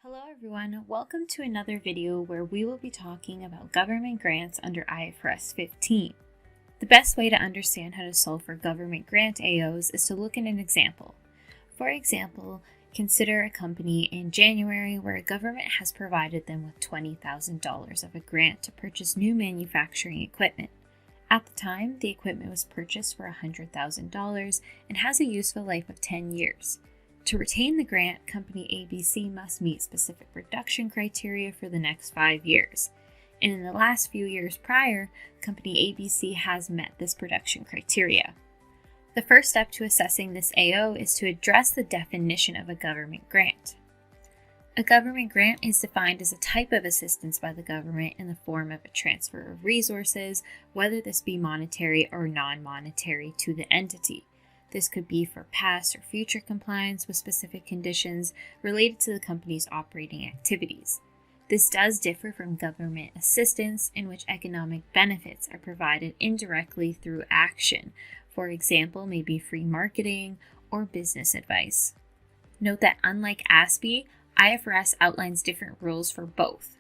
Hello everyone, welcome to another video where we will be talking about government grants under IFRS 15. The best way to understand how to solve for government grant AOs is to look at an example. For example, consider a company in January where a government has provided them with $20,000 of a grant to purchase new manufacturing equipment. At the time, the equipment was purchased for $100,000 and has a useful life of 10 years. To retain the grant, Company ABC must meet specific production criteria for the next 5 years. And in the last few years prior, Company ABC has met this production criteria. The first step to assessing this AO is to address the definition of a government grant. A government grant is defined as a type of assistance by the government in the form of a transfer of resources, whether this be monetary or non-monetary, to the entity. This could be for past or future compliance with specific conditions related to the company's operating activities. This does differ from government assistance, in which economic benefits are provided indirectly through action. For example, maybe free marketing or business advice. Note that unlike ASPE, IFRS outlines different rules for both.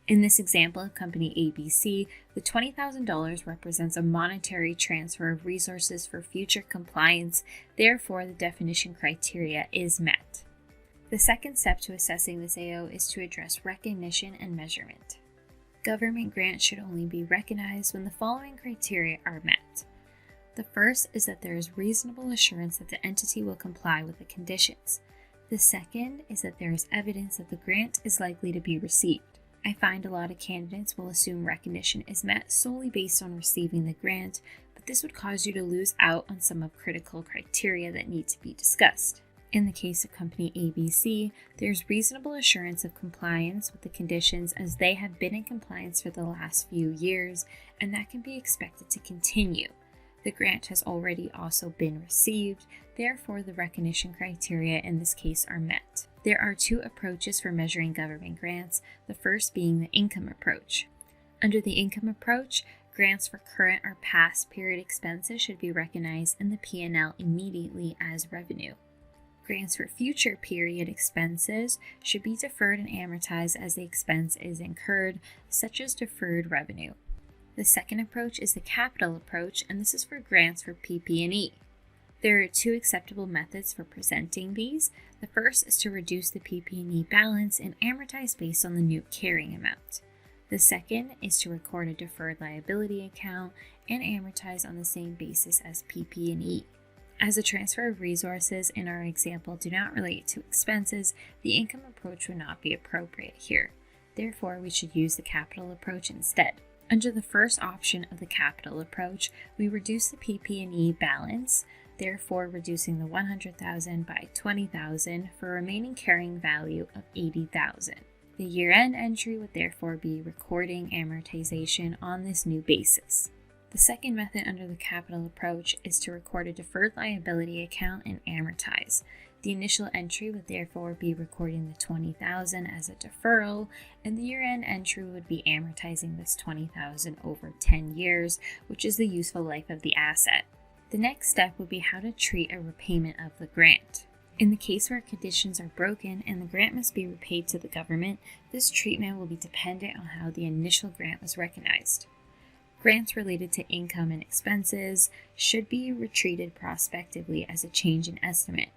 In this example of Company ABC, the $20,000 represents a monetary transfer of resources for future compliance, therefore the definition criteria is met. The second step to assessing this AO is to address recognition and measurement. Government grants should only be recognized when the following criteria are met. The first is that there is reasonable assurance that the entity will comply with the conditions. The second is that there is evidence that the grant is likely to be received. I find a lot of candidates will assume recognition is met solely based on receiving the grant, but this would cause you to lose out on some of critical criteria that need to be discussed. In the case of Company ABC, there's reasonable assurance of compliance with the conditions as they have been in compliance for the last few years, and that can be expected to continue. The grant has already also been received, therefore the recognition criteria in this case are met. There are two approaches for measuring government grants, the first being the income approach. Under the income approach, grants for current or past period expenses should be recognized in the P&L immediately as revenue. Grants for future period expenses should be deferred and amortized as the expense is incurred, such as deferred revenue. The second approach is the capital approach, and this is for grants for PP&E. There are two acceptable methods for presenting these. The first is to reduce the PP&E balance and amortize based on the new carrying amount. The second is to record a deferred liability account and amortize on the same basis as PP&E. As the transfer of resources in our example do not relate to expenses, the income approach would not be appropriate here. Therefore, we should use the capital approach instead. Under the first option of the capital approach, we reduce the PP&E balance, therefore reducing the $100,000 by $20,000 for a remaining carrying value of $80,000. The year-end entry would therefore be recording amortization on this new basis. The second method under the capital approach is to record a deferred liability account and amortize. The initial entry would therefore be recording the $20,000 as a deferral, and the year-end entry would be amortizing this $20,000 over 10 years, which is the useful life of the asset. The next step would be how to treat a repayment of the grant. In the case where conditions are broken and the grant must be repaid to the government, this treatment will be dependent on how the initial grant was recognized. Grants related to income and expenses should be retreated prospectively as a change in estimate.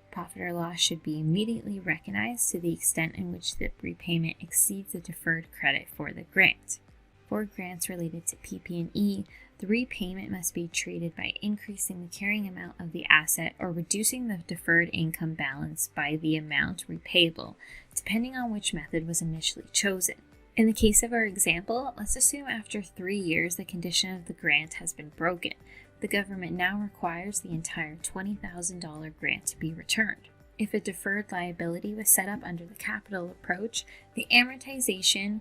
Profit or loss should be immediately recognized to the extent in which the repayment exceeds the deferred credit for the grant. For grants related to PP&E, the repayment must be treated by increasing the carrying amount of the asset or reducing the deferred income balance by the amount repayable, depending on which method was initially chosen. In the case of our example, let's assume after 3 years the condition of the grant has been broken. The government now requires the entire $20,000 grant to be returned. If a deferred liability was set up under the capital approach, the amortization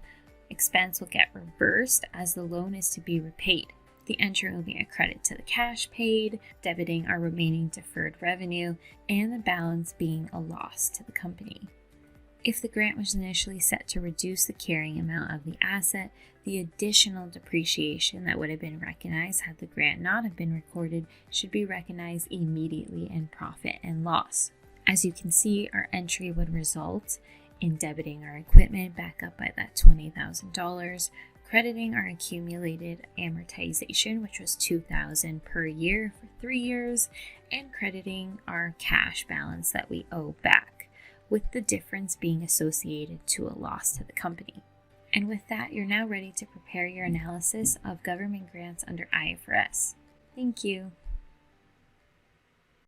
expense will get reversed as the loan is to be repaid. The entry will be a credit to the cash paid, debiting our remaining deferred revenue, and the balance being a loss to the company. If the grant was initially set to reduce the carrying amount of the asset, the additional depreciation that would have been recognized had the grant not have been recorded should be recognized immediately in profit and loss. As you can see, our entry would result in debiting our equipment back up by that $20,000, crediting our accumulated amortization, which was $2,000 per year for 3 years, and crediting our cash balance that we owe back, with the difference being associated to a loss to the company. And with that, you're now ready to prepare your analysis of government grants under IFRS. Thank you.